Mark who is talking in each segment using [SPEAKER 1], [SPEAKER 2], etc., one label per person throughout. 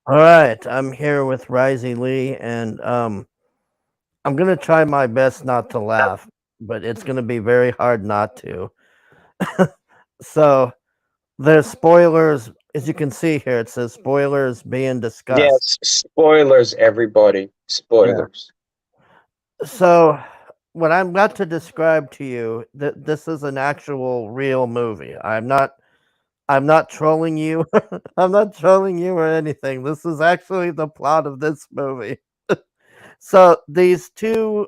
[SPEAKER 1] All right, I'm here with Risey Lee, and I'm gonna try my best not to laugh, but it's gonna be very hard not to. So there's spoilers, as you can see here. It says spoilers being discussed.
[SPEAKER 2] Yes, spoilers, everybody.
[SPEAKER 1] Yeah.
[SPEAKER 2] Spoilers.
[SPEAKER 1] So what I'm about to describe to you, that this is an actual real movie. I'm not trolling you. I'm not trolling you or anything. This is actually the plot of this movie. So these two,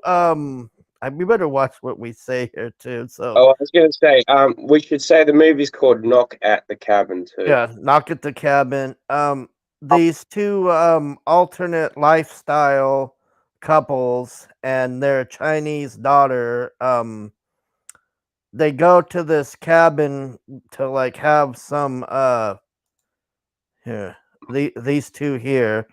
[SPEAKER 1] we better watch what we say here too. So
[SPEAKER 2] Oh, I was gonna say, we should say the movie's called Knock at the Cabin too.
[SPEAKER 1] yeah, knock at the cabin. These two alternate lifestyle couples and their Chinese daughter. They go to this cabin to like have some. Here, these two here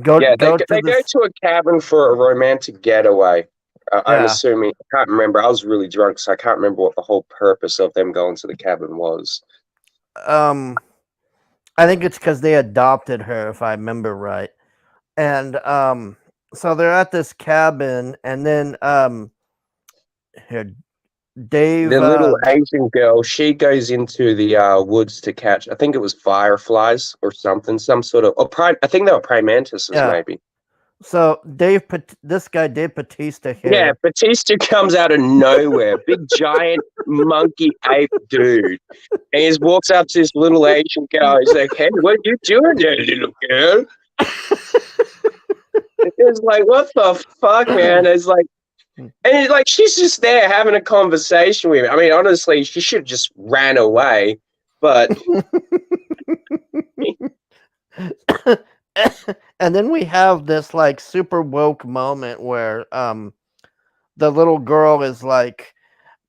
[SPEAKER 1] go
[SPEAKER 2] Yeah,
[SPEAKER 1] go to
[SPEAKER 2] they go
[SPEAKER 1] this.
[SPEAKER 2] to a cabin for a romantic getaway. I'm
[SPEAKER 1] Yeah.
[SPEAKER 2] assuming. I can't remember. I was really drunk, so I can't remember what the whole purpose of them going to the cabin was.
[SPEAKER 1] Um, I think it's because they adopted her, if I remember right. And so they're at this cabin, and then here Dave.
[SPEAKER 2] The little Asian girl, she goes into the woods to catch. I think it was fireflies or something, some sort of. Or I think they were praying mantises,
[SPEAKER 1] Yeah.
[SPEAKER 2] maybe.
[SPEAKER 1] So this guy Dave Batista
[SPEAKER 2] Yeah,
[SPEAKER 1] here.
[SPEAKER 2] Batista comes out of nowhere, big giant monkey ape dude. And he just walks up to this little Asian girl. He's like, "Hey, what you doing there, little girl?" It's like, what the fuck, man? It's like, and it's like she's just there having a conversation with him. I mean, honestly, she should have just ran away. But
[SPEAKER 1] And then we have this like super woke moment where the little girl is like,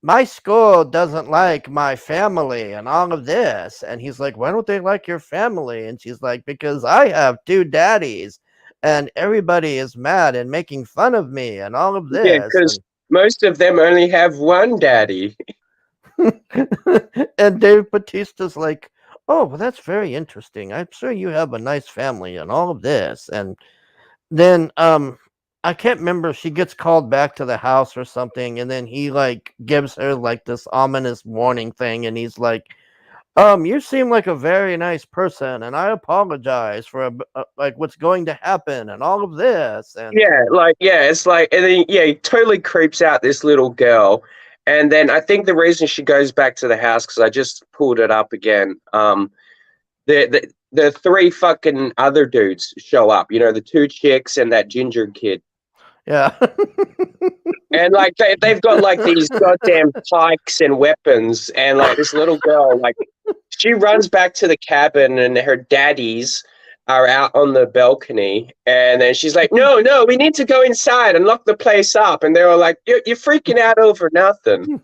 [SPEAKER 1] my school doesn't like my family and all of this. And he's like, why don't they like your family? And she's like, because I have two daddies and everybody is mad and making fun of me and all of
[SPEAKER 2] yeah,
[SPEAKER 1] this.
[SPEAKER 2] because most of them only have one daddy.
[SPEAKER 1] And and Dave Batista's like, oh, well, that's very interesting. I'm sure you have a nice family and all of this. And then I can't remember if she gets called back to the house or something, and then he like gives her like this ominous warning thing, and he's like, you seem like a very nice person, and I apologize for like what's going to happen and all of this. And
[SPEAKER 2] Yeah, like yeah, it's like, and then yeah, he totally creeps out this little girl, and then I think the reason she goes back to the house because I just pulled it up again. The three fucking other dudes show up. You know, the two chicks and that ginger kid,
[SPEAKER 1] yeah.
[SPEAKER 2] and like they've got like these goddamn pikes and weapons, and like this little girl, like she runs back to the cabin, and her daddies are out on the balcony, and then she's like, "No, no, we need to go inside and lock the place up." And they were like, "You're freaking out over nothing."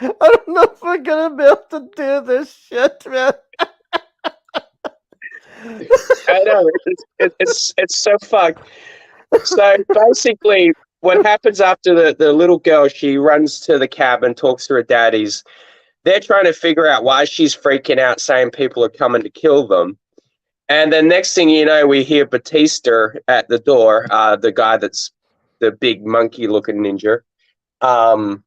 [SPEAKER 1] I don't know if we're gonna be able to do this shit, man.
[SPEAKER 2] I know it's so fucked. So basically, what happens after the little girl, she runs to the cabin, talks to her daddies. They're trying to figure out why she's freaking out, saying people are coming to kill them. And then next thing you know, we hear Batista at the door, the guy that's the big monkey looking ninja. Um,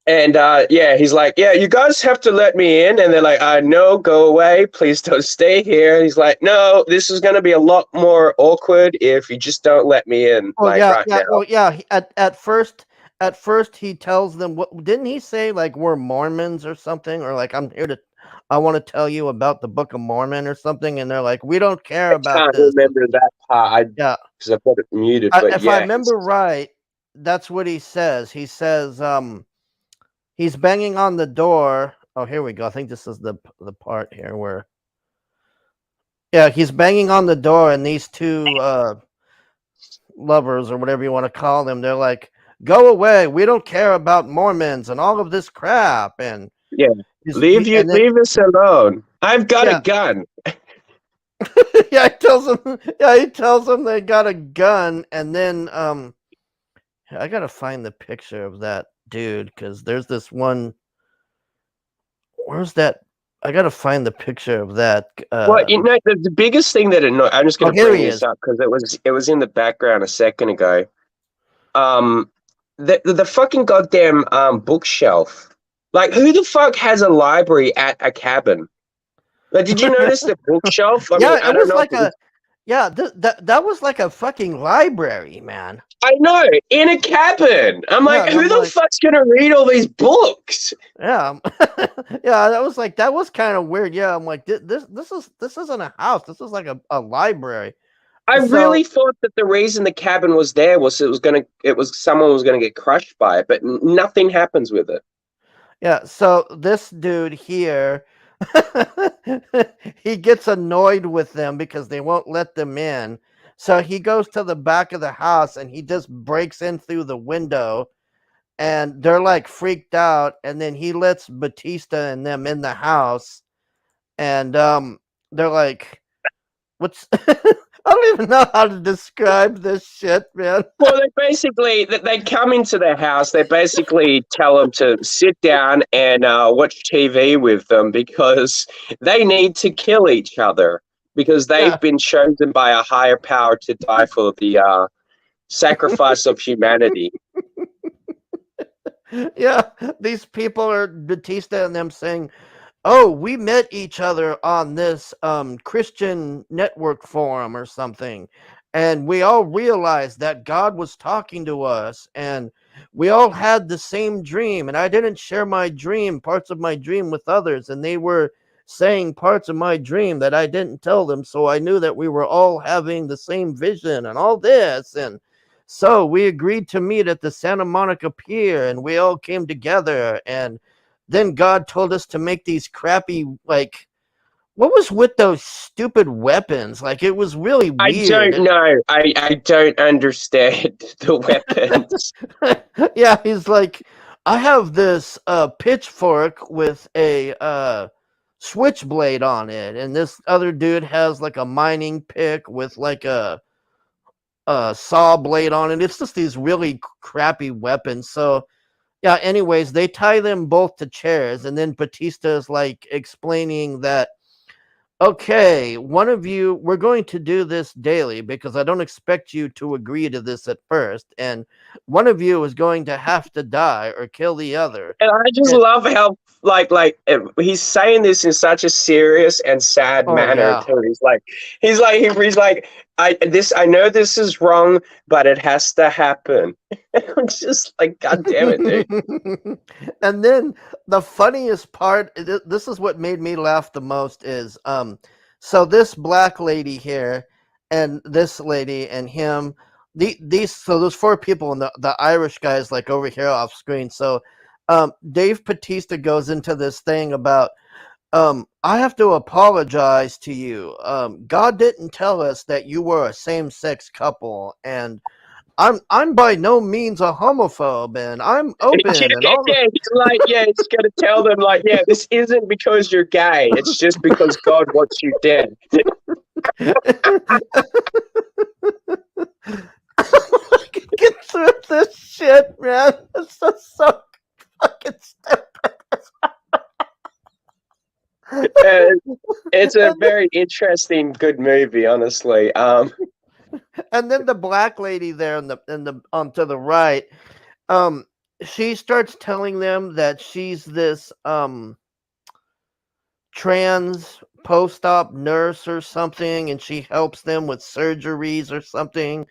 [SPEAKER 2] and yeah, he's like, "Yeah, you guys have to let me in." And they're like, "No, go away. Please don't stay here." And he's like, "No, this is going to be a lot more awkward if you just don't let me in,
[SPEAKER 1] Well,
[SPEAKER 2] like
[SPEAKER 1] yeah,
[SPEAKER 2] right
[SPEAKER 1] yeah,
[SPEAKER 2] now."
[SPEAKER 1] well, yeah. At first, he tells them what didn't he say? Like we're Mormons or something, or like I want to tell you about the Book of Mormon or something, and they're like, we don't care
[SPEAKER 2] I
[SPEAKER 1] about
[SPEAKER 2] can't
[SPEAKER 1] this.
[SPEAKER 2] remember that part
[SPEAKER 1] Yeah,
[SPEAKER 2] because I've got it muted, but
[SPEAKER 1] if I
[SPEAKER 2] yeah,
[SPEAKER 1] remember right, that's what he says. He says, he's banging on the door. Oh, here we go. I think this is the part here where yeah, he's banging on the door, and these two lovers or whatever you want to call them, they're like, "Go away! We don't care about Mormons and all of this crap." And
[SPEAKER 2] yeah.
[SPEAKER 1] and then
[SPEAKER 2] Leave us alone. I've got a
[SPEAKER 1] yeah,
[SPEAKER 2] gun.
[SPEAKER 1] yeah, he tells them they got a gun, and then I gotta find the picture of that dude because there's this one. Where's that? I gotta find the picture of that.
[SPEAKER 2] Well, the biggest thing that annoyed, I'm just
[SPEAKER 1] Oh,
[SPEAKER 2] going to
[SPEAKER 1] here
[SPEAKER 2] bring
[SPEAKER 1] he
[SPEAKER 2] this
[SPEAKER 1] is.
[SPEAKER 2] up because it was in the background a second ago. Um, the fucking goddamn bookshelf. Like, who the fuck has a library at a cabin? Like, did you notice the bookshelf? I mean,
[SPEAKER 1] Yeah,
[SPEAKER 2] I
[SPEAKER 1] it
[SPEAKER 2] don't
[SPEAKER 1] was
[SPEAKER 2] know if
[SPEAKER 1] like
[SPEAKER 2] it was.
[SPEAKER 1] a yeah. That was like a fucking library, man.
[SPEAKER 2] I know, in a cabin. I'm
[SPEAKER 1] Yeah,
[SPEAKER 2] like,
[SPEAKER 1] and
[SPEAKER 2] who
[SPEAKER 1] I'm
[SPEAKER 2] the
[SPEAKER 1] like,
[SPEAKER 2] fuck's gonna read all these books?
[SPEAKER 1] yeah, yeah. That was kind of weird. Yeah, I'm like, this isn't a house. This is like a library.
[SPEAKER 2] I
[SPEAKER 1] So
[SPEAKER 2] really thought that the reason the cabin was there was someone was gonna get crushed by it, but nothing happens with it.
[SPEAKER 1] yeah, so this dude here, he gets annoyed with them because they won't let them in. So he goes to the back of the house and he just breaks in through the window, and they're like freaked out, and then he lets Batista and them in the house, and they're like, what's I don't even know how to describe this shit, man.
[SPEAKER 2] Well, they come into their house. They basically tell them to sit down and watch TV with them because they need to kill each other because
[SPEAKER 1] Yeah.
[SPEAKER 2] they've been chosen by a higher power to die for the sacrifice of humanity.
[SPEAKER 1] Yeah, these people are Batista and them saying, "Oh, we met each other on this Christian network forum or something, and we all realized that God was talking to us, and we all had the same dream, and I didn't share my dream, parts of my dream with others, and they were saying parts of my dream that I didn't tell them, so I knew that we were all having the same vision and all this, and so we agreed to meet at the Santa Monica Pier, and we all came together, and then God told us to make these crappy, like, what was with those stupid weapons? Like, it was really
[SPEAKER 2] I
[SPEAKER 1] weird.
[SPEAKER 2] don't know. I don't understand the weapons.
[SPEAKER 1] Yeah, he's like, I have this pitchfork with a switchblade on it, and this other dude has like a mining pick with like a saw blade on it. It's just these really crappy weapons. So yeah, anyways, they tie them both to chairs, and then Batista is like explaining that, okay, one of you, we're going to do this daily because I don't expect you to agree to this at first, and one of you is going to have to die or kill the other.
[SPEAKER 2] And I just
[SPEAKER 1] And
[SPEAKER 2] love how he's saying this in such a serious and sad
[SPEAKER 1] oh
[SPEAKER 2] manner
[SPEAKER 1] yeah.
[SPEAKER 2] too. I know this is wrong, but it has to happen. I'm just like, God damn it, dude.
[SPEAKER 1] And then the funniest part, this is what made me laugh the most, is so this black lady here and this lady and him, these, so there's four people, and the Irish guy is like over here off screen. So Dave Bautista goes into this thing about, I have to apologize to you. God didn't tell us that you were a same-sex couple, and I'm by no means a homophobe, and I'm open and all.
[SPEAKER 2] He's gonna tell them like, yeah, this isn't because you're gay. It's just because God wants you dead.
[SPEAKER 1] Get through this shit, man. It's just so fucking stupid.
[SPEAKER 2] It's a very interesting, good movie, honestly.
[SPEAKER 1] And then the black lady there in the to the right, um, she starts telling them that she's this trans post-op nurse or something, and she helps them with surgeries or something,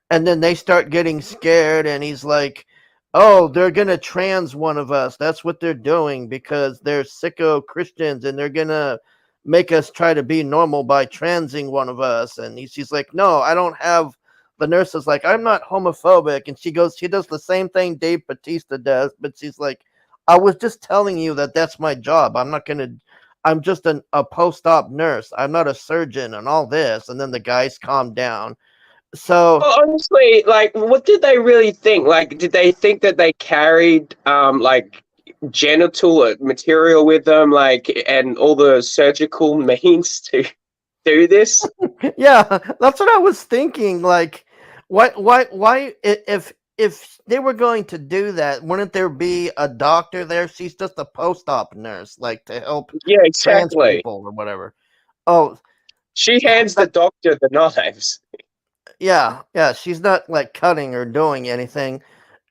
[SPEAKER 1] and then they start getting scared, and he's like, oh, they're gonna trans one of us, that's what they're doing because they're sicko Christians, and they're gonna make us try to be normal by transing one of us. And she's like, no, I don't have, the nurse is like, I'm not homophobic, and she does the same thing Dave Bautista does, but she's like, I was just telling you that that's my job. I'm just a post-op nurse. I'm not a surgeon and all this. And then the guys calm down. So
[SPEAKER 2] Well, honestly, like, what did they really think? Like, did they think that they carried like genital material with them, like, and all the surgical means to do this?
[SPEAKER 1] yeah, that's what I was thinking. Like, why, if if they were going to do that, wouldn't there be a doctor there? She's just a post-op nurse, like to help
[SPEAKER 2] Yeah,
[SPEAKER 1] trans
[SPEAKER 2] exactly.
[SPEAKER 1] people or whatever. Oh,
[SPEAKER 2] She hands the
[SPEAKER 1] that,
[SPEAKER 2] doctor the knives.
[SPEAKER 1] yeah, yeah. She's not like cutting or doing anything.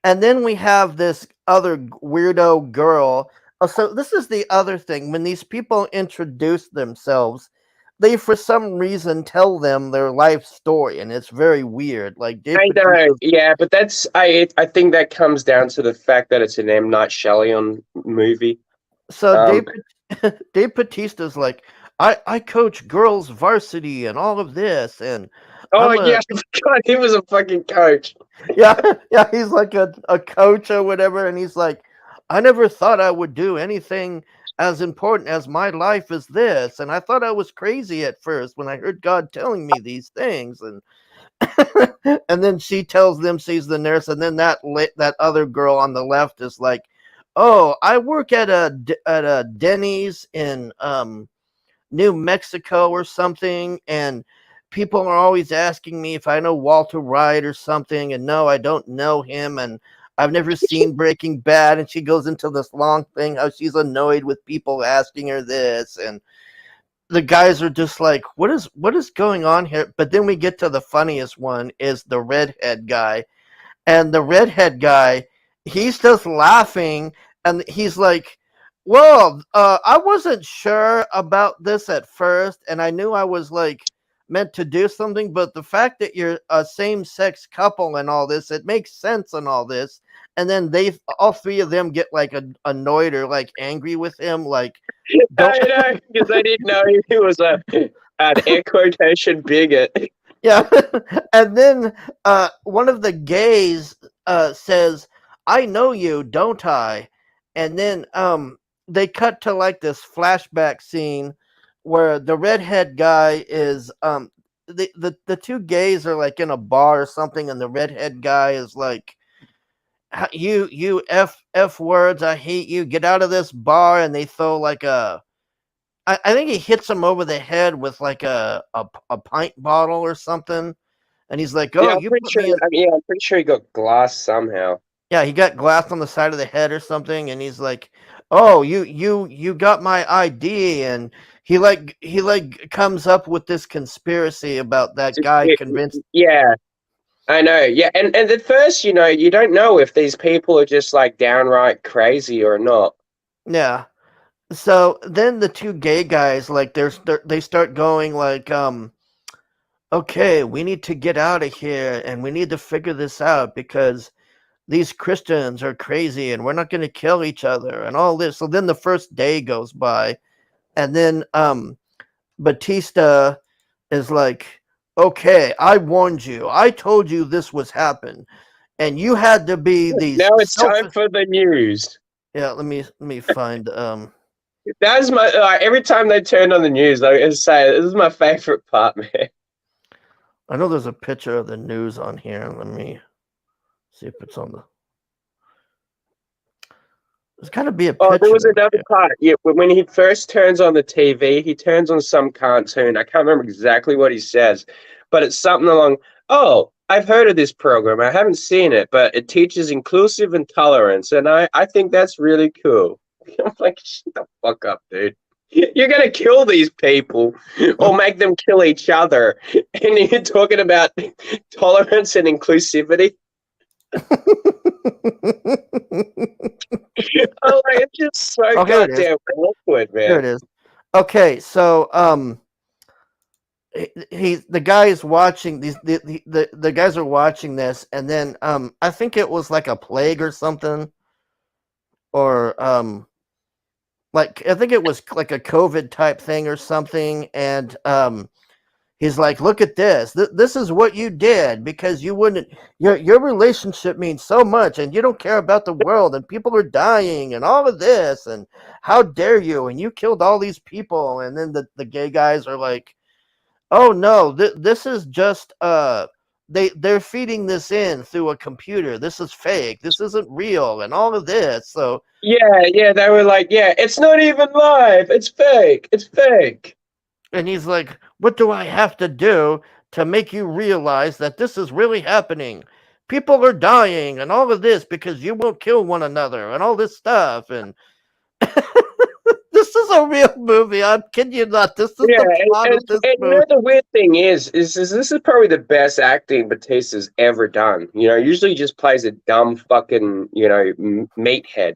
[SPEAKER 1] And then we have this other weirdo girl. Oh, so this is the other thing. When these people introduce themselves, they for some reason tell them their life story, and it's very weird. Like Dave
[SPEAKER 2] I know,
[SPEAKER 1] Bautista's.
[SPEAKER 2] yeah, but that's I think that comes down to the fact that it's an M. Night Shyamalan movie.
[SPEAKER 1] So
[SPEAKER 2] Um,
[SPEAKER 1] Dave Bautista's like, I coach girls varsity and all of this, and
[SPEAKER 2] oh
[SPEAKER 1] I'm
[SPEAKER 2] yeah,
[SPEAKER 1] a
[SPEAKER 2] God, he was a fucking coach.
[SPEAKER 1] yeah, yeah, he's like a coach or whatever, and he's like, I never thought I would do anything as important as my life is this, and I thought I was crazy at first when I heard God telling me these things, and and then she tells them she's the nurse, and then that other girl on the left is like, oh, I work at a Denny's in New Mexico or something, and people are always asking me if I know Walter White or something, and no, I don't know him, and I've never seen Breaking Bad, and she goes into this long thing how she's annoyed with people asking her this, and the guys are just like, what is going on here? But then we get to the funniest one is the redhead guy, and the redhead guy, he's just laughing, and he's like, well, I wasn't sure about this at first, and I knew I was like meant to do something, but the fact that you're a same-sex couple and all this, it makes sense and all this. And then they all three of them get like annoyed or like angry with him, like, don't
[SPEAKER 2] I know, because I didn't know he was an air quotation bigot.
[SPEAKER 1] yeah. And then one of the gays says, I know you, don't I? And then they cut to like this flashback scene where the redhead guy is the two gays are like in a bar or something, and the redhead guy is like, you f words, I hate you, get out of this bar, and they throw like I think he hits him over the head with like a pint bottle or something, and he's like,
[SPEAKER 2] Yeah,
[SPEAKER 1] "Oh,
[SPEAKER 2] I'm
[SPEAKER 1] you
[SPEAKER 2] pretty
[SPEAKER 1] put
[SPEAKER 2] sure.
[SPEAKER 1] me in."
[SPEAKER 2] I mean, yeah, I'm pretty sure he got glass somehow.
[SPEAKER 1] Yeah, he got glass on the side of the head or something, and he's like, "Oh, you got my ID," and he comes up with this conspiracy about that guy convinced.
[SPEAKER 2] Yeah, I know. Yeah, and at first, you don't know if these people are just like downright crazy or not.
[SPEAKER 1] Yeah. So then the two gay guys like they start going like okay, we need to get out of here and we need to figure this out because these Christians are crazy and we're not going to kill each other and all this. So then the first day goes by, and then Batista is like, okay, I warned you. I told you this was happen, and you had to be these
[SPEAKER 2] Now it's
[SPEAKER 1] self.
[SPEAKER 2] time for the news.
[SPEAKER 1] Yeah, let me find
[SPEAKER 2] That's my every time they turn on the news, I always say this is my favorite part, man.
[SPEAKER 1] I know there's a picture of the news on here. Let me see if it's on the. There's got to be a
[SPEAKER 2] Oh, there
[SPEAKER 1] picture.
[SPEAKER 2] was another part. Yeah, when he first turns on the TV, he turns on some cartoon. I can't remember exactly what he says, but it's something along, oh, I've heard of this program. I haven't seen it, but it teaches inclusive intolerance, and I think that's really cool. I'm like, shut the fuck up, dude. You're gonna kill these people or make them kill each other, and you're talking about tolerance and inclusivity. Oh, like, it's just so
[SPEAKER 1] Oh, here it is.
[SPEAKER 2] goddamn awkward,
[SPEAKER 1] Here it
[SPEAKER 2] man.
[SPEAKER 1] is. Okay, so he the guy is watching these the guys are watching this, and then I think it was like a plague or something, or like I think it was like a COVID type thing or something, and he's like, look at this. This is what you did because you wouldn't. Your relationship means so much, and you don't care about the world, and people are dying, and all of this, and how dare you? And you killed all these people, and then the gay guys are like, oh no, this is just they're feeding this in through a computer. This is fake. This isn't real, and all of this. So
[SPEAKER 2] Yeah, they were like, yeah, it's not even live. It's fake. It's fake.
[SPEAKER 1] and he's like, what do I have to do to make you realize that this is really happening? people are dying and all of this because you won't kill one another and all this stuff. And this is a real movie. I'm kidding you not. This is
[SPEAKER 2] Yeah,
[SPEAKER 1] the plot of this
[SPEAKER 2] and you
[SPEAKER 1] movie.
[SPEAKER 2] know the weird thing is this is probably the best acting Batista's ever done. You know, usually he just plays a dumb fucking meathead.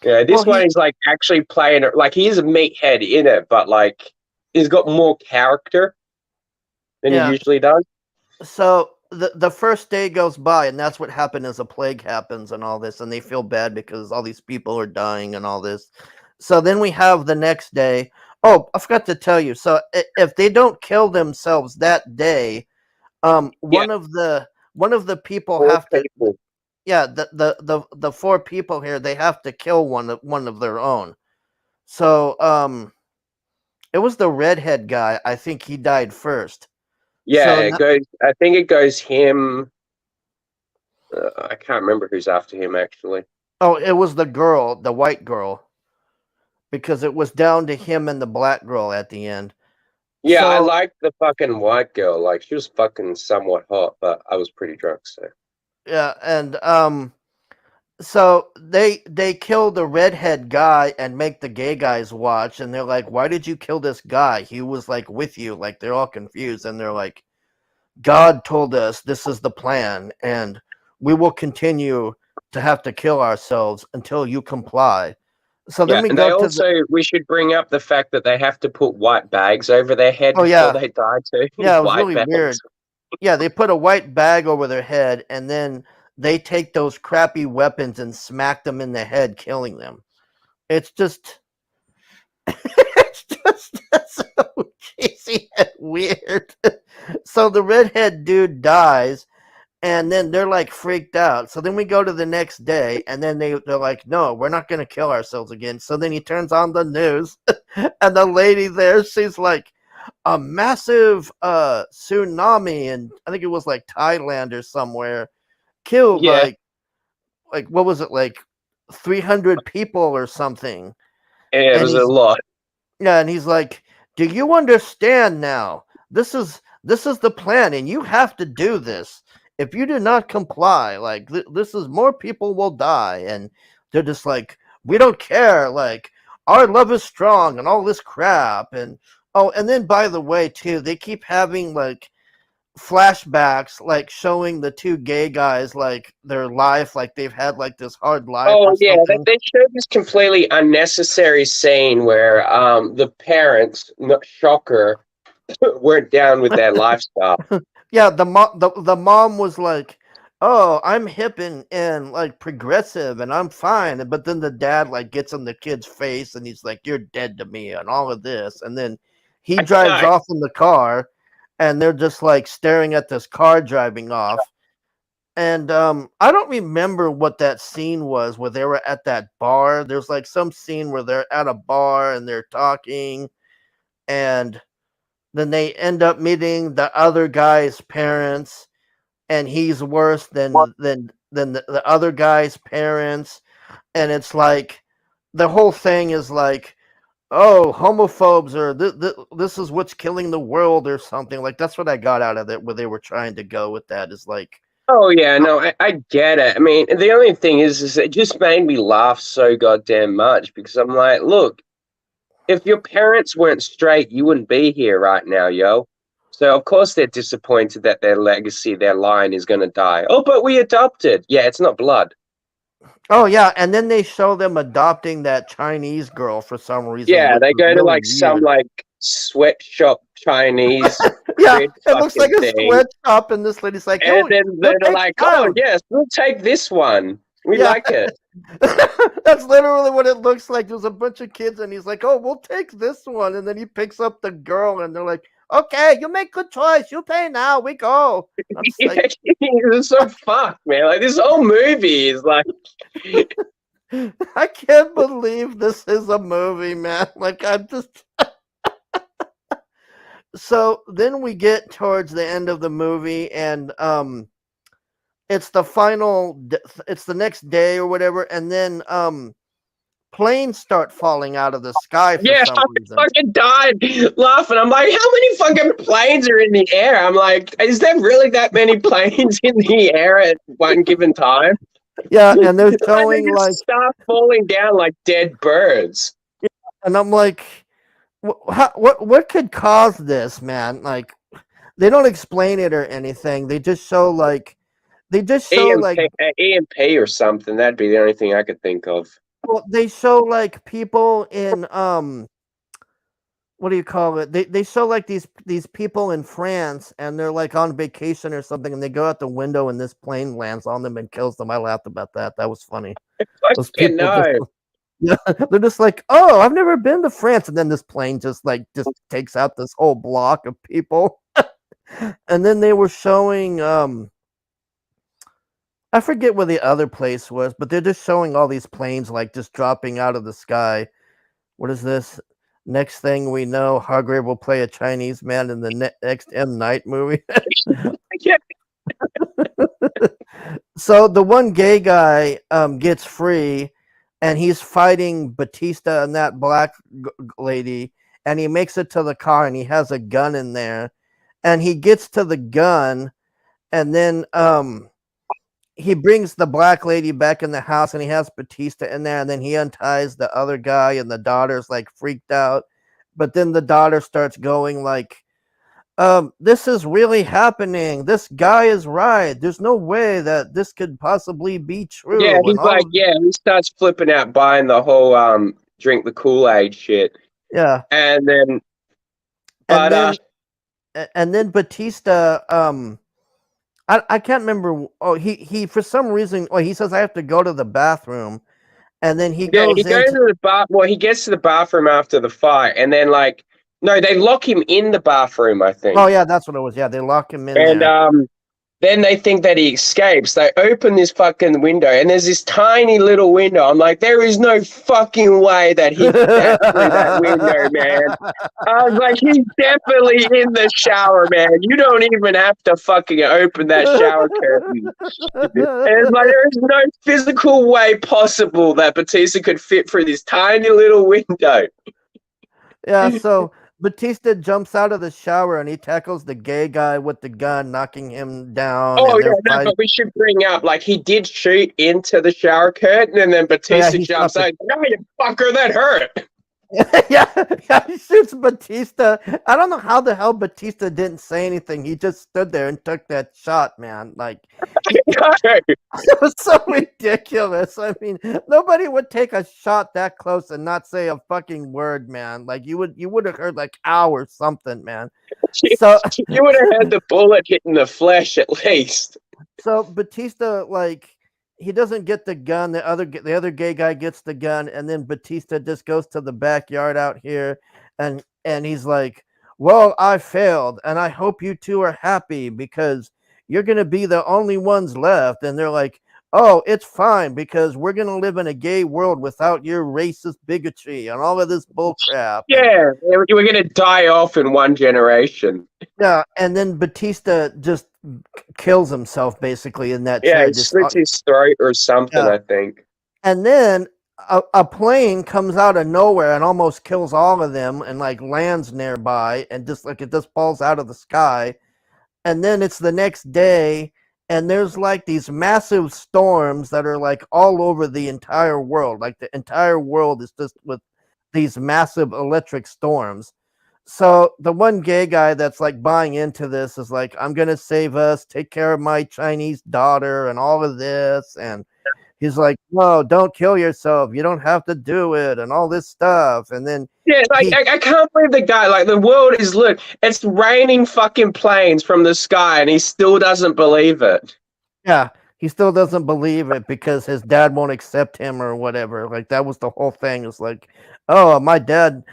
[SPEAKER 2] Yeah,
[SPEAKER 1] Well,
[SPEAKER 2] this one is like actually playing it like he is a meathead in it, but like he's got more character than he
[SPEAKER 1] yeah.
[SPEAKER 2] usually does.
[SPEAKER 1] So the first day goes by, and that's what happened is a plague happens and all this, and they feel bad because all these people are dying and all this. So then we have the next day. Oh, I forgot to tell you. So if they don't kill themselves that day,
[SPEAKER 2] Yeah,
[SPEAKER 1] one of the people
[SPEAKER 2] four
[SPEAKER 1] have to,
[SPEAKER 2] people.
[SPEAKER 1] yeah, the four people here, they have to kill one of their own. So it was the redhead guy. I think he died first.
[SPEAKER 2] Yeah,
[SPEAKER 1] So
[SPEAKER 2] it goes. I think it goes him. I can't remember who's after him actually.
[SPEAKER 1] oh, it was the girl, the white girl, because it was down to him and the black girl at the end.
[SPEAKER 2] Yeah, I
[SPEAKER 1] So
[SPEAKER 2] liked the fucking white girl. Like she was fucking somewhat hot, but I was pretty drunk, so.
[SPEAKER 1] yeah, and so they kill the redhead guy and make the gay guys watch, and they're like, "Why did you kill this guy? He was like with you." Like they're all confused, and they're like, "God told us this is the plan, and we will continue to have to kill ourselves until you comply." So then
[SPEAKER 2] Yeah,
[SPEAKER 1] we
[SPEAKER 2] and they
[SPEAKER 1] go to the,
[SPEAKER 2] also we should bring up the fact that they have to put white bags over their head
[SPEAKER 1] oh
[SPEAKER 2] before
[SPEAKER 1] yeah,
[SPEAKER 2] they die too.
[SPEAKER 1] yeah, it was
[SPEAKER 2] White
[SPEAKER 1] really
[SPEAKER 2] bags.
[SPEAKER 1] weird. Yeah, they put a white bag over their head, and then they take those crappy weapons and smack them in the head, killing them. It's just, it's just so cheesy and weird. So the redhead dude dies, and then they're like freaked out. So then we go to the next day, and then they're like, "No, we're not going to kill ourselves again." So then he turns on the news, and the lady there, she's like, a massive tsunami, and I think it was like Thailand or somewhere, killed
[SPEAKER 2] Yeah,
[SPEAKER 1] like what was it, like 300 people or something.
[SPEAKER 2] yeah, it
[SPEAKER 1] And
[SPEAKER 2] was a
[SPEAKER 1] he's,
[SPEAKER 2] lot.
[SPEAKER 1] yeah, and he's like, "Do you understand now? This is the plan, and you have to do this. If you do not comply, like this is more people will die." And they're just like, "We don't care. Like our love is strong," and all this crap. And oh, and then by the way, too, they keep having like flashbacks, like showing the two gay guys like their life, like they've had like this hard life or
[SPEAKER 2] Oh yeah,
[SPEAKER 1] something.
[SPEAKER 2] they showed this completely unnecessary scene where the parents, shocker, weren't down with their lifestyle.
[SPEAKER 1] Yeah, the mom was like, "Oh, I'm hip and like progressive and I'm fine." But then the dad like gets in the kid's face and he's like, "You're dead to me," and all of this. And then he drives
[SPEAKER 2] No,
[SPEAKER 1] off in the car, and they're just like staring at this car driving off. And I don't remember what that scene was where they were at that bar. There's like some scene where they're at a bar and they're talking, and then they end up meeting the other guy's parents, and he's worse than the other guy's parents. And it's like the whole thing is like, oh, homophobes, or this is what's killing the world or something. Like that's what I got out of it, where they were trying to go with that, is like,
[SPEAKER 2] oh yeah, no, I get it. I mean, the only thing is it just made me laugh so goddamn much because I'm like, look, if your parents weren't straight, you wouldn't be here right now, yo. So of course they're disappointed that their legacy, their line is gonna die. Oh, but we adopted. Yeah, it's not blood.
[SPEAKER 1] oh yeah. And then they show them adopting that Chinese girl for some reason,
[SPEAKER 2] Yeah,
[SPEAKER 1] which
[SPEAKER 2] they
[SPEAKER 1] was
[SPEAKER 2] go to
[SPEAKER 1] really
[SPEAKER 2] like some
[SPEAKER 1] weird.
[SPEAKER 2] like sweatshop Chinese
[SPEAKER 1] Yeah,
[SPEAKER 2] weird
[SPEAKER 1] it looks like
[SPEAKER 2] fucking
[SPEAKER 1] a
[SPEAKER 2] thing.
[SPEAKER 1] sweatshop, and this lady's like,
[SPEAKER 2] And then
[SPEAKER 1] you'll
[SPEAKER 2] they're
[SPEAKER 1] take
[SPEAKER 2] like,
[SPEAKER 1] the
[SPEAKER 2] oh
[SPEAKER 1] child."
[SPEAKER 2] yes, we'll take this one. We
[SPEAKER 1] Yeah.
[SPEAKER 2] like it.
[SPEAKER 1] That's literally what it looks like. There's a bunch of kids, and he's like, "Oh, we'll take this one." And then he picks up the girl, and they're like, "Okay, you make good choice. You pay now. We go." I'm just like,
[SPEAKER 2] It's so fucked, man. Like this whole movie is like
[SPEAKER 1] I can't believe this is a movie, man. Like, I'm just. So then we get towards the end of the movie, and it's the final. It's the next day or whatever, and then planes start falling out of the sky for
[SPEAKER 2] Yeah,
[SPEAKER 1] some
[SPEAKER 2] I
[SPEAKER 1] reason.
[SPEAKER 2] fucking died laughing. I'm like, how many fucking planes are in the air? I'm like, is there really that many planes in the air at one given time?
[SPEAKER 1] Yeah, and they're
[SPEAKER 2] And they
[SPEAKER 1] showing
[SPEAKER 2] just
[SPEAKER 1] like,
[SPEAKER 2] start falling down like dead birds.
[SPEAKER 1] and I'm like, what could cause this, man? Like, they don't explain it or anything. They just show like,
[SPEAKER 2] EMP or something. That'd be the only thing I could think of.
[SPEAKER 1] well, they show like people in what do you call it? They show like these people in France, and they're like on vacation or something, and they go out the window and this plane lands on them and kills them. I laughed about that. That was funny. Those
[SPEAKER 2] Fucking
[SPEAKER 1] people just,
[SPEAKER 2] no.
[SPEAKER 1] yeah, they're just like, oh, I've never been to France, and then this plane just takes out this whole block of people. And then they were showing I forget where the other place was, but they're just showing all these planes like just dropping out of the sky. What is this? Next thing we know, Hargrave will play a Chinese man in the next M. Night movie.
[SPEAKER 2] Yeah.
[SPEAKER 1] So the one gay guy gets free, and he's fighting Batista and that black lady, and he makes it to the car, and he has a gun in there, and he gets to the gun, and then he brings the black lady back in the house, and he has Batista in there, and then he unties the other guy, and the daughter's like freaked out. But then the daughter starts going like, this is really happening. This guy is right. There's no way that this could possibly be true.
[SPEAKER 2] Yeah, he's
[SPEAKER 1] And all
[SPEAKER 2] like, yeah, he starts flipping out, buying the whole drink the Kool-Aid shit.
[SPEAKER 1] yeah.
[SPEAKER 2] And then, but
[SPEAKER 1] And then Batista, I can't remember. Oh, he for some reason, he says I have to go to the bathroom, and then he
[SPEAKER 2] yeah,
[SPEAKER 1] goes
[SPEAKER 2] he goes
[SPEAKER 1] into,
[SPEAKER 2] to the bar. Well, he gets to the bathroom after the fight, and then like, no, they lock him in the bathroom, I think.
[SPEAKER 1] oh yeah, that's what it was. Yeah, they lock him in
[SPEAKER 2] And
[SPEAKER 1] there.
[SPEAKER 2] then they think that he escapes. They open this fucking window, and there's this tiny little window. I'm like, there is no fucking way that he can get through that window, man. I was like, he's definitely in the shower, man. You don't even have to fucking open that shower curtain. And it's like, there's no physical way possible that Batista could fit through this tiny little window.
[SPEAKER 1] Yeah, so Batista jumps out of the shower and he tackles the gay guy with the gun, knocking him down.
[SPEAKER 2] Oh,
[SPEAKER 1] and
[SPEAKER 2] yeah,
[SPEAKER 1] they're
[SPEAKER 2] no,
[SPEAKER 1] fighting.
[SPEAKER 2] but we should bring up, like, he did shoot into the shower curtain, and then Batista
[SPEAKER 1] he
[SPEAKER 2] jumps
[SPEAKER 1] stopped
[SPEAKER 2] out. No, you fucker, that hurt.
[SPEAKER 1] yeah, he shoots Batista. I don't know how the hell Batista didn't say anything. He just stood there and took that shot, man. Like, it was so ridiculous. I mean, nobody would take a shot that close and not say a fucking word, man. Like, you would have heard like ow or something, man. So
[SPEAKER 2] You would have had the bullet hitting the flesh at least.
[SPEAKER 1] So Batista, like, he doesn't get the gun. The other gay guy gets the gun, and then Batista just goes to the backyard out here, and he's like, "Well, I failed, and I hope you two are happy because you're gonna be the only ones left." And they're like, "Oh, it's fine because we're gonna live in a gay world without your racist bigotry and all of this bullcrap."
[SPEAKER 2] Yeah, we're going to die off in one generation.
[SPEAKER 1] Yeah, and then Batista just kills himself basically in that
[SPEAKER 2] Yeah,
[SPEAKER 1] chair.
[SPEAKER 2] he slits his throat or something,
[SPEAKER 1] Yeah.
[SPEAKER 2] I think.
[SPEAKER 1] And then a plane comes out of nowhere and almost kills all of them and like lands nearby and just like it just falls out of the sky. And then it's the next day and there's like these massive storms that are like all over the entire world. Like the entire world is just with these massive electric storms. So the one gay guy that's like buying into this is like, I'm gonna save us, take care of my Chinese daughter and all of this. And he's like, no, don't kill yourself. You don't have to do it and all this stuff. And then
[SPEAKER 2] Yeah, like I can't believe the guy, like the world is lit. It's raining fucking planes from the sky and he still doesn't believe it.
[SPEAKER 1] yeah, he still doesn't believe it because his dad won't accept him or whatever. Like that was the whole thing. It's like, oh, my dad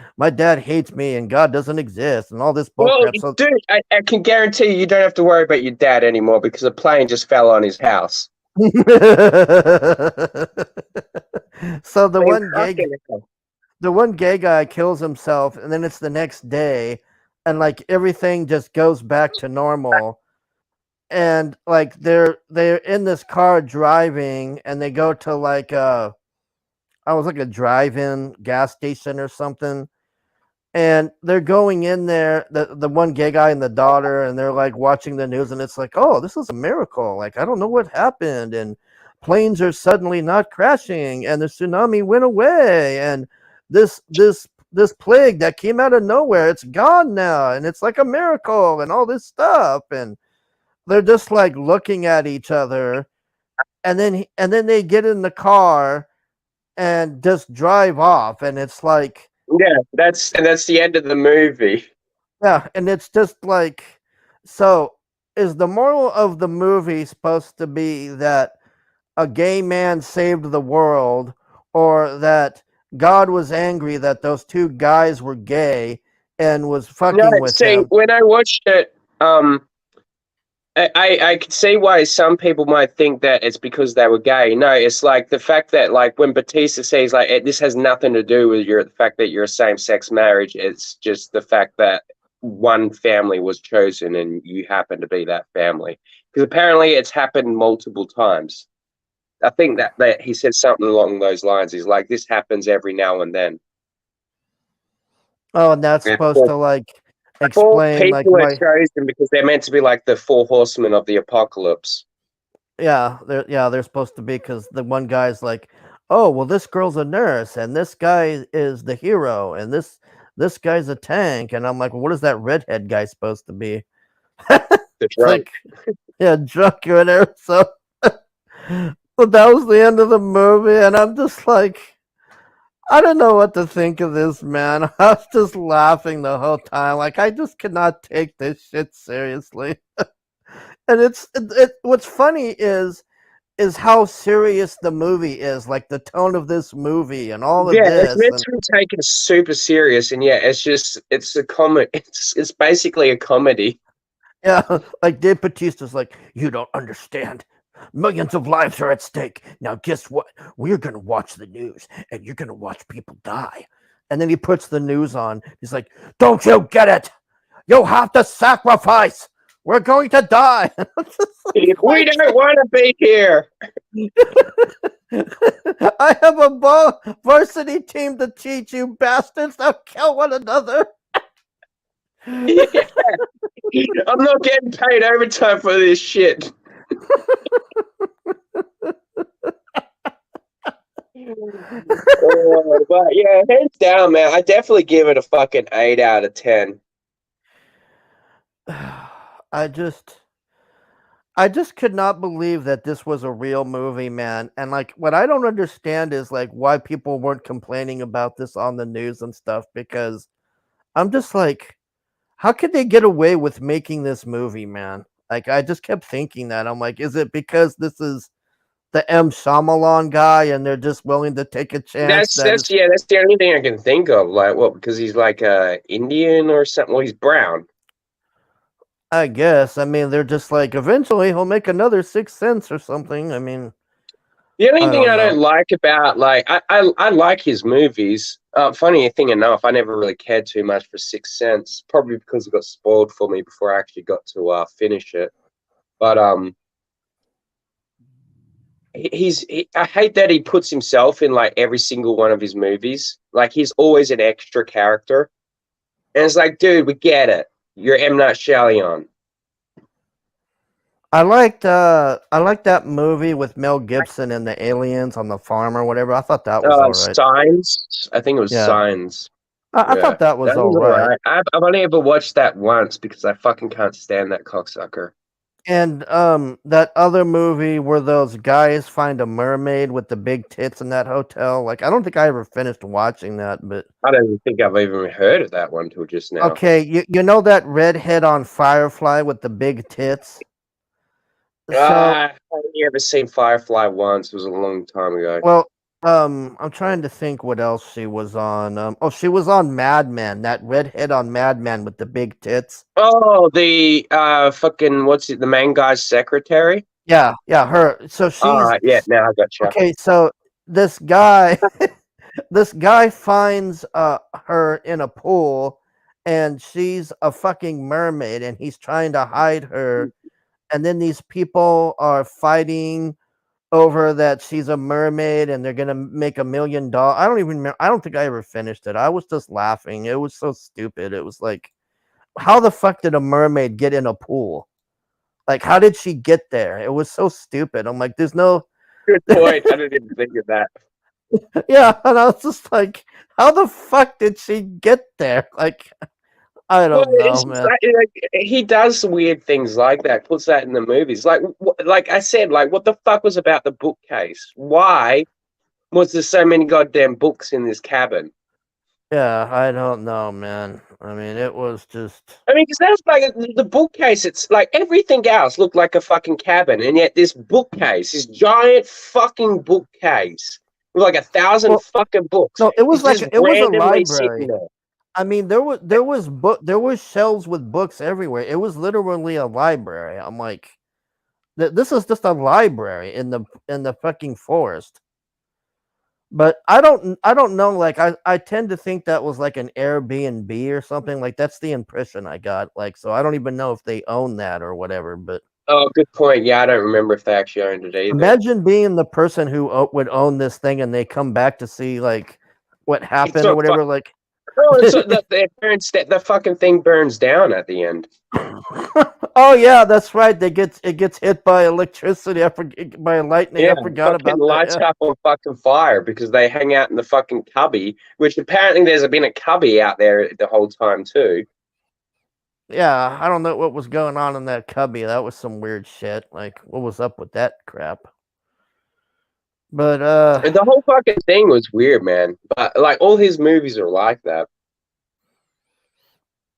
[SPEAKER 1] hates me and God doesn't exist and all this
[SPEAKER 2] Well,
[SPEAKER 1] bullcrap. So
[SPEAKER 2] dude, I can guarantee you don't have to worry about your dad anymore because a plane just fell on his house.
[SPEAKER 1] so the one gay guy kills himself, and then it's the next day, and like everything just goes back to normal. And like they're in this car driving, and they go to like was like a drive-in gas station or something, and they're going in there, the one gay guy and the daughter, and they're like watching the news, and it's like, oh, this is a miracle. Like, I don't know what happened, and planes are suddenly not crashing, and the tsunami went away, and this plague that came out of nowhere, it's gone now, and it's like a miracle, and all this stuff, and they're just like looking at each other, and then they get in the car and just drive off, and it's like,
[SPEAKER 2] Yeah, that's the end of the movie.
[SPEAKER 1] yeah, and it's just like, so is the moral of the movie supposed to be that a gay man saved the world, or that God was angry that those two guys were gay and was
[SPEAKER 2] No,
[SPEAKER 1] fucking with
[SPEAKER 2] see,
[SPEAKER 1] him?
[SPEAKER 2] when I watched it, I could see why some people might think that it's because they were gay. No, it's like the fact that, like, when Batista says, like, this has nothing to do with the fact that you're a same-sex marriage. It's just the fact that one family was chosen and you happen to be that family. Because apparently it's happened multiple times. I think that he said something along those lines. He's like, this happens every now and then.
[SPEAKER 1] Oh, and that's
[SPEAKER 2] And
[SPEAKER 1] supposed to like
[SPEAKER 2] four
[SPEAKER 1] explain like
[SPEAKER 2] people are
[SPEAKER 1] why.
[SPEAKER 2] chosen because they're meant to be like the four horsemen of the apocalypse.
[SPEAKER 1] They're supposed to be, because the one guy's like, oh, well, this girl's a nurse, and this guy is the hero, and this guy's a tank, and I'm like, well, what is that redhead guy supposed to be?
[SPEAKER 2] The
[SPEAKER 1] It's
[SPEAKER 2] drunk.
[SPEAKER 1] like, yeah, drunk or whatever. So, but that was the end of the movie, and I'm just like, I don't know what to think of this, man. I was just laughing the whole time. Like, I just cannot take this shit seriously. And what's funny is how serious the movie is, like the tone of this movie and all of
[SPEAKER 2] Yeah, it's
[SPEAKER 1] this.
[SPEAKER 2] meant
[SPEAKER 1] And
[SPEAKER 2] to be taken super serious, and yeah, it's a comedy. It's basically a comedy.
[SPEAKER 1] yeah, like Dave Bautista's like, you don't understand. Millions of lives are at stake. Now, guess what? We're going to watch the news, and you're going to watch people die. And then he puts the news on. He's like, don't you get it? You'll have to sacrifice. We're going to die.
[SPEAKER 2] We don't want to be here.
[SPEAKER 1] I have a varsity team to teach you bastards to kill one another.
[SPEAKER 2] Yeah. I'm not getting paid overtime for this shit. But yeah, hands down, man. I definitely give it a fucking 8 out of 10.
[SPEAKER 1] I just could not believe that this was a real movie, man. And like, what I don't understand is like why people weren't complaining about this on the news and stuff, because I'm just like, how could they get away with making this movie, man? Like, I just kept thinking that. I'm like, is it because this is the M. Shyamalan guy and they're just willing to take a chance that
[SPEAKER 2] That's the only thing I can think of. Like, what? Because he's like Indian or something. Well, he's brown.
[SPEAKER 1] I guess. I mean, they're just like, eventually he'll make another Sixth Sense or something. I mean,
[SPEAKER 2] The only
[SPEAKER 1] I
[SPEAKER 2] thing
[SPEAKER 1] don't
[SPEAKER 2] I
[SPEAKER 1] know.
[SPEAKER 2] don't like about, like, I like his movies. Funny thing enough, I never really cared too much for Sixth Sense, probably because it got spoiled for me before I actually got to finish it. But I hate that he puts himself in like every single one of his movies. Like, he's always an extra character, and it's like, dude, we get it. You're M. Night Shyamalan.
[SPEAKER 1] I liked that movie with Mel Gibson and the aliens on the farm or whatever. I thought that was all right.
[SPEAKER 2] Signs. I think it was
[SPEAKER 1] Yeah,
[SPEAKER 2] Signs.
[SPEAKER 1] I
[SPEAKER 2] Yeah,
[SPEAKER 1] thought that was
[SPEAKER 2] that
[SPEAKER 1] all
[SPEAKER 2] was all
[SPEAKER 1] right.
[SPEAKER 2] right. I've only ever watched that once because I fucking can't stand that cocksucker.
[SPEAKER 1] And that other movie where those guys find a mermaid with the big tits in that hotel. Like, I don't think I ever finished watching that, but
[SPEAKER 2] I don't even think I've even heard of that one till just now.
[SPEAKER 1] okay, you know that redhead on Firefly with the big tits? So,
[SPEAKER 2] I've only ever seen Firefly once. It was a long time ago.
[SPEAKER 1] well, I'm trying to think what else she was on. She was on Mad Men. That redhead on Mad Men with the big tits.
[SPEAKER 2] Oh, the fucking what's it? The main guy's secretary.
[SPEAKER 1] Yeah, her. So
[SPEAKER 2] All
[SPEAKER 1] she's
[SPEAKER 2] right, yeah. Now I got you.
[SPEAKER 1] okay. So this guy, this guy finds her in a pool, and she's a fucking mermaid, and he's trying to hide her. And then these people are fighting over that she's a mermaid and they're gonna make $1 million. I don't even remember. I don't think I ever finished it. I was just laughing. It was so stupid. It was like, how the fuck did a mermaid get in a pool? Like, how did she get there? It was so stupid. I'm like, there's no.
[SPEAKER 2] Good point. I didn't even think of that.
[SPEAKER 1] Yeah, and I was just like, how the fuck did she get there? Like, I
[SPEAKER 2] Well,
[SPEAKER 1] don't know,
[SPEAKER 2] it's just
[SPEAKER 1] man.
[SPEAKER 2] like he does weird things like that. Puts that in the movies. Like I said, like what the fuck was about the bookcase? Why was there so many goddamn books in this cabin?
[SPEAKER 1] Yeah, I don't know, man. I mean, it was just.
[SPEAKER 2] I mean, because that's like the bookcase. It's like everything else looked like a fucking cabin, and yet this bookcase, this giant fucking bookcase with like 1,000
[SPEAKER 1] Well,
[SPEAKER 2] fucking books,
[SPEAKER 1] no, it was
[SPEAKER 2] is
[SPEAKER 1] like
[SPEAKER 2] just
[SPEAKER 1] it was a
[SPEAKER 2] randomly sitting
[SPEAKER 1] library.
[SPEAKER 2] there.
[SPEAKER 1] I mean, there was shelves with books everywhere. It was literally a library. I'm like, this is just a library in the fucking forest. But I don't know. Like I tend to think that was like an Airbnb or something. Like that's the impression I got. Like so, I don't even know if they own that or whatever. But
[SPEAKER 2] Oh, good point. Yeah, I don't remember if they actually owned it either.
[SPEAKER 1] imagine being the person who would own this thing and they come back to see like what
[SPEAKER 2] It's
[SPEAKER 1] happened or
[SPEAKER 2] not
[SPEAKER 1] whatever. Like.
[SPEAKER 2] No, it's the fucking thing burns down at the end.
[SPEAKER 1] Oh yeah, that's right. It gets hit by electricity. By lightning.
[SPEAKER 2] Yeah,
[SPEAKER 1] I
[SPEAKER 2] the
[SPEAKER 1] forgot
[SPEAKER 2] fucking
[SPEAKER 1] about that.
[SPEAKER 2] lights
[SPEAKER 1] Yeah.
[SPEAKER 2] up on fucking fire because they hang out in the fucking cubby, which apparently there's been a cubby out there the whole time too.
[SPEAKER 1] Yeah, I don't know what was going on in that cubby. That was some weird shit. Like, what was up with that crap? But
[SPEAKER 2] And the whole fucking thing was weird, man. But like all his movies are like that.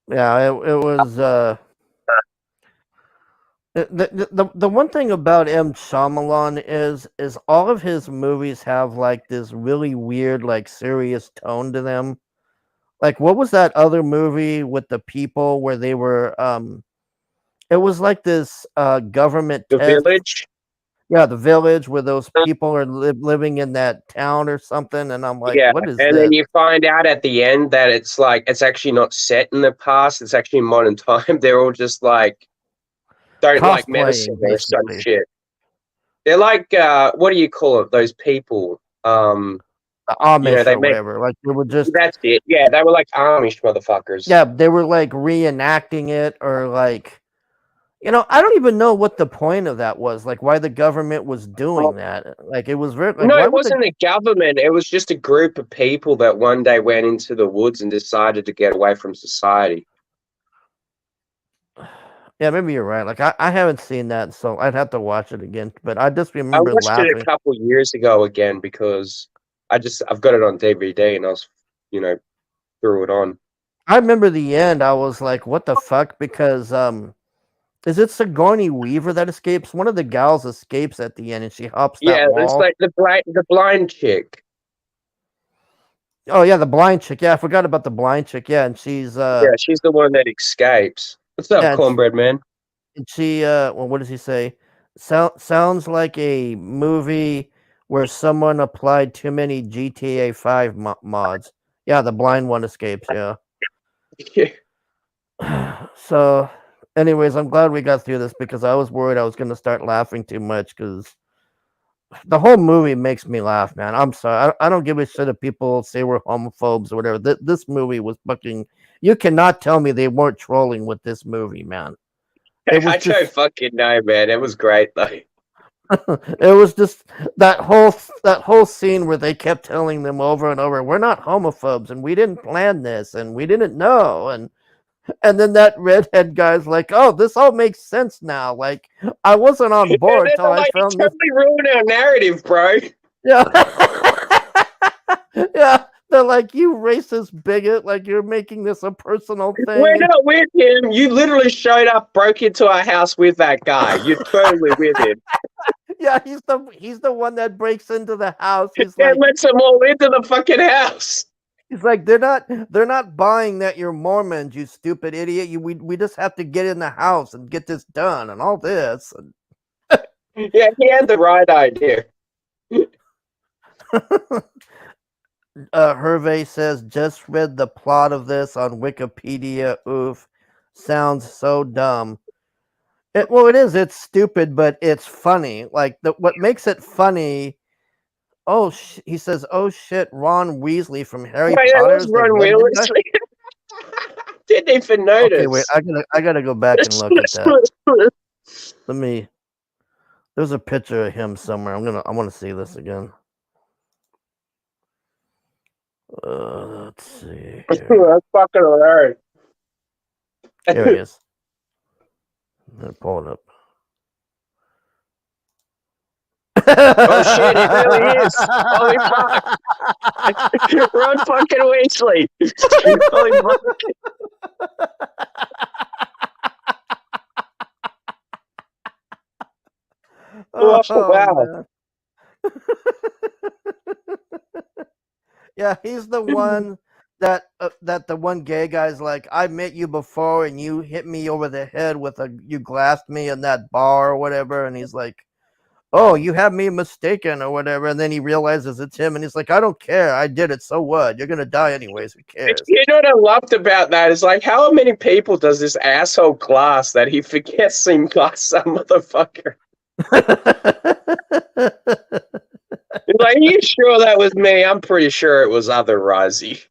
[SPEAKER 1] yeah, it was the one thing about M. Shyamalan is all of his movies have like this really weird, like serious tone to them. Like, what was that other movie with the people where they were it was like this government
[SPEAKER 2] The
[SPEAKER 1] test.
[SPEAKER 2] Village.
[SPEAKER 1] Yeah, The Village, where those people are living in that town or something, and I'm like,
[SPEAKER 2] Yeah,
[SPEAKER 1] what is
[SPEAKER 2] and
[SPEAKER 1] this?
[SPEAKER 2] then you find out at the end that it's like it's actually not set in the past, it's actually modern time. They're all just like don't like medicine
[SPEAKER 1] Cosplaying,
[SPEAKER 2] or some
[SPEAKER 1] basically.
[SPEAKER 2] shit. They're like what do you call it? Those people.
[SPEAKER 1] The Amish
[SPEAKER 2] They
[SPEAKER 1] or
[SPEAKER 2] make
[SPEAKER 1] whatever. Like they were just
[SPEAKER 2] that's it. Yeah, they were like Amish motherfuckers.
[SPEAKER 1] yeah, they were like reenacting it or like I don't even know what the point of that was. Like why the government was doing that. Like it was very like
[SPEAKER 2] No,
[SPEAKER 1] why
[SPEAKER 2] it
[SPEAKER 1] would the
[SPEAKER 2] wasn't the government. It was just a group of people that one day went into the woods and decided to get away from society.
[SPEAKER 1] yeah, maybe you're right. Like I haven't seen that, so I'd have to watch it again. But I just
[SPEAKER 2] I
[SPEAKER 1] remember
[SPEAKER 2] watched it a
[SPEAKER 1] laughing.
[SPEAKER 2] couple years ago again because I've got it on DVD and I was threw it on.
[SPEAKER 1] I remember the end. I was like, "What the fuck?" Because is it Sigourney Weaver that escapes? One of the gals escapes at the end, and she hops that
[SPEAKER 2] Yeah, it's
[SPEAKER 1] wall.
[SPEAKER 2] like the blind chick.
[SPEAKER 1] Oh yeah, the blind chick. Yeah, I forgot about the blind chick. Yeah, and she's
[SPEAKER 2] Yeah, she's the one that escapes. What's up,
[SPEAKER 1] yeah,
[SPEAKER 2] cornbread man?
[SPEAKER 1] and she well, what does he say? Sounds like a movie where someone applied too many GTA 5 mods. Yeah, the blind one escapes. Yeah. So, anyways, I'm glad we got through this because I was worried I was going to start laughing too much because the whole movie makes me laugh, man. I'm sorry. I don't give a shit if people say we're homophobes or whatever. This movie was fucking. You cannot tell me they weren't trolling with this movie, man. It was
[SPEAKER 2] I don't
[SPEAKER 1] just.
[SPEAKER 2] fucking know, man. It was great though.
[SPEAKER 1] It was just that whole scene where they kept telling them over and over, "We're not homophobes, and we didn't plan this, and we didn't know," and then that redhead guy's like, "Oh, this all makes sense now." Like I wasn't on board
[SPEAKER 2] And
[SPEAKER 1] till
[SPEAKER 2] they're
[SPEAKER 1] I
[SPEAKER 2] like, you
[SPEAKER 1] found this.
[SPEAKER 2] totally ruined our narrative, bro.
[SPEAKER 1] Yeah, yeah. They're like, "You racist bigot! Like you're making this a personal
[SPEAKER 2] We're
[SPEAKER 1] thing." And
[SPEAKER 2] not with him. You literally showed up, broke into our house with that guy. You're totally with him.
[SPEAKER 1] yeah, he's the one that breaks into the house. He's
[SPEAKER 2] And
[SPEAKER 1] like,
[SPEAKER 2] lets them all into the fucking house.
[SPEAKER 1] He's like, they're not buying that you're Mormons, you stupid idiot. We just have to get in the house and get this done and all this.
[SPEAKER 2] Yeah, he had the right idea.
[SPEAKER 1] Hervé says, just read the plot of this on Wikipedia. Oof. Sounds so dumb. Well, it is. It's stupid, but it's funny. Like what makes it funny. Oh, he says, "Oh shit, Ron Weasley from Harry
[SPEAKER 2] Wait, that
[SPEAKER 1] Potter
[SPEAKER 2] was
[SPEAKER 1] is the
[SPEAKER 2] Ron
[SPEAKER 1] redhead guy."
[SPEAKER 2] Weasley. Didn't even
[SPEAKER 1] Okay, wait.
[SPEAKER 2] notice.
[SPEAKER 1] I gotta go back and look at that. Let me. There's a picture of him somewhere. I want to see this again. Let's see here.
[SPEAKER 2] That's fucking hilarious.
[SPEAKER 1] Here he is. I'm gonna pull it up.
[SPEAKER 2] Oh shit, it really is. Holy fuck. Ron fucking Weasley. Holy fuck. Oh, wow.
[SPEAKER 1] Yeah, he's the one that the one gay guy's like, I met you before and you hit me over the head you glassed me in that bar or whatever, and he's like, oh, you have me mistaken or whatever, and then he realizes it's him and he's like, I don't care, I did it, so what? You're gonna die anyways, who cares?
[SPEAKER 2] You know what I loved about that is like, how many people does this asshole glass that he forgets him glass some motherfucker? He's like, are you sure that was me? I'm pretty sure it was other Rozzy.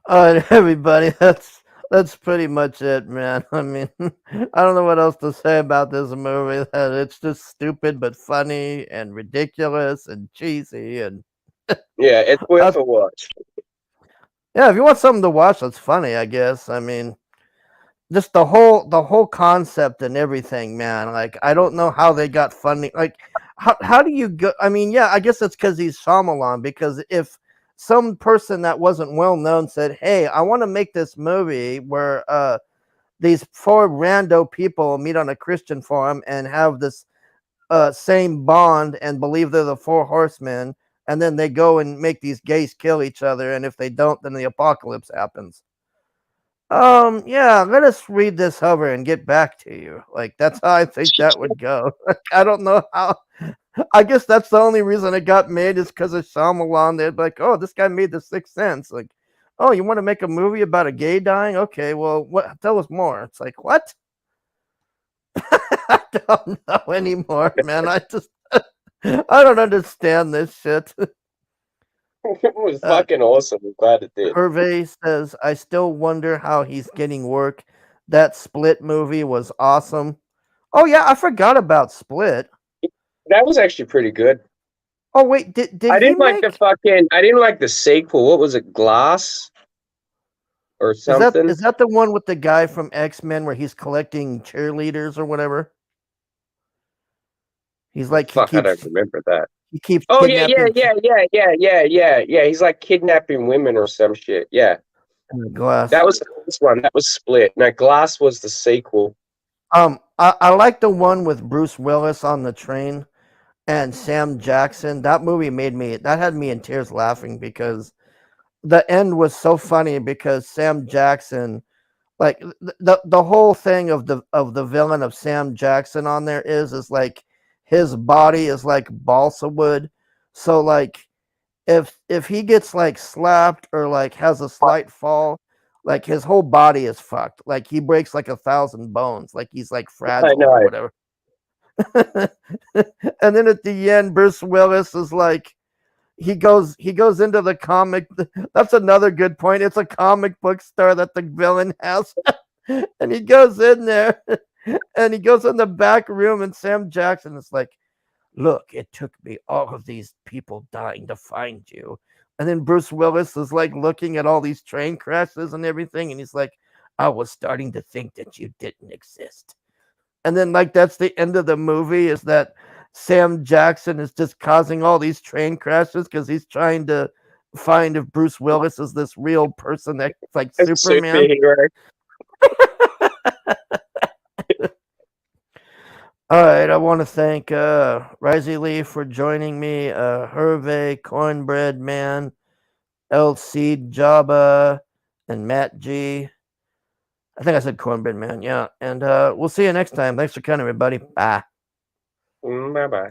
[SPEAKER 1] All right, everybody, that's pretty much it, man. I mean, I don't know what else to say about this movie. That it's just stupid but funny and ridiculous and cheesy and
[SPEAKER 2] Yeah, it's worth a watch.
[SPEAKER 1] yeah, if you want something to watch that's funny, I guess. I mean, just the whole concept and everything, man. Like, I don't know how they got funding. Like, how do you go? I mean, yeah, I guess it's because he's Shyamalan. Because if some person that wasn't well known said, "Hey, I want to make this movie where these four rando people meet on a Christian forum and have this same bond and believe they're the four horsemen, and then they go and make these gays kill each other, and if they don't, then the apocalypse happens." Yeah, let us read this over and get back to you. Like, that's how I think that would go. I don't know how. I guess that's the only reason it got made is because of Shyamalan. They're like, oh, this guy made The Sixth Sense. Like, oh, you want to make a movie about a gay dying? Okay, well, what? Tell us more. It's like, what? I don't know anymore, man. I don't understand this shit.
[SPEAKER 2] It was fucking awesome. I'm glad it did.
[SPEAKER 1] Hervé says, I still wonder how he's getting work. That Split movie was awesome. Oh, yeah, I forgot about Split.
[SPEAKER 2] That was actually pretty good.
[SPEAKER 1] Oh, wait, did
[SPEAKER 2] I
[SPEAKER 1] he
[SPEAKER 2] didn't
[SPEAKER 1] make...
[SPEAKER 2] I didn't like the sequel. What was it, Glass? Or something?
[SPEAKER 1] Is that the one with the guy from X-Men where he's collecting cheerleaders or whatever? He's like,
[SPEAKER 2] I don't remember that.
[SPEAKER 1] He keeps
[SPEAKER 2] Oh,
[SPEAKER 1] kidnapping...
[SPEAKER 2] yeah. He's like kidnapping women or some shit. Yeah.
[SPEAKER 1] Glass.
[SPEAKER 2] That was the first one. That was Split. Now, Glass was the sequel.
[SPEAKER 1] I like the one with Bruce Willis on the train and Sam Jackson. That movie had me in tears laughing because the end was so funny because Sam Jackson, like the whole thing of the villain of Sam Jackson on there is like his body is like balsa wood. So like if he gets like slapped or like has a slight fall, like his whole body is fucked. Like he breaks like 1,000 bones. Like he's like fragile or whatever. And then at the end, Bruce Willis is like, he goes into the comic. That's another good point. It's a comic book store that the villain has. And he goes in there and he goes in the back room and Sam Jackson is like, look, it took me all of these people dying to find you. And then Bruce Willis is like looking at all these train crashes and everything. And he's like, I was starting to think that you didn't exist. And then like, that's the end of the movie is that Sam Jackson is just causing all these train crashes because he's trying to find if Bruce Willis is this real person that's like Superman. All right, I want to thank Rizzy Lee for joining me, Hervé, Cornbread Man, LC Jabba, and Matt G. I think I said Cornbread Man, yeah. And we'll see you next time. Thanks for coming, everybody. Bye.
[SPEAKER 2] Bye-bye.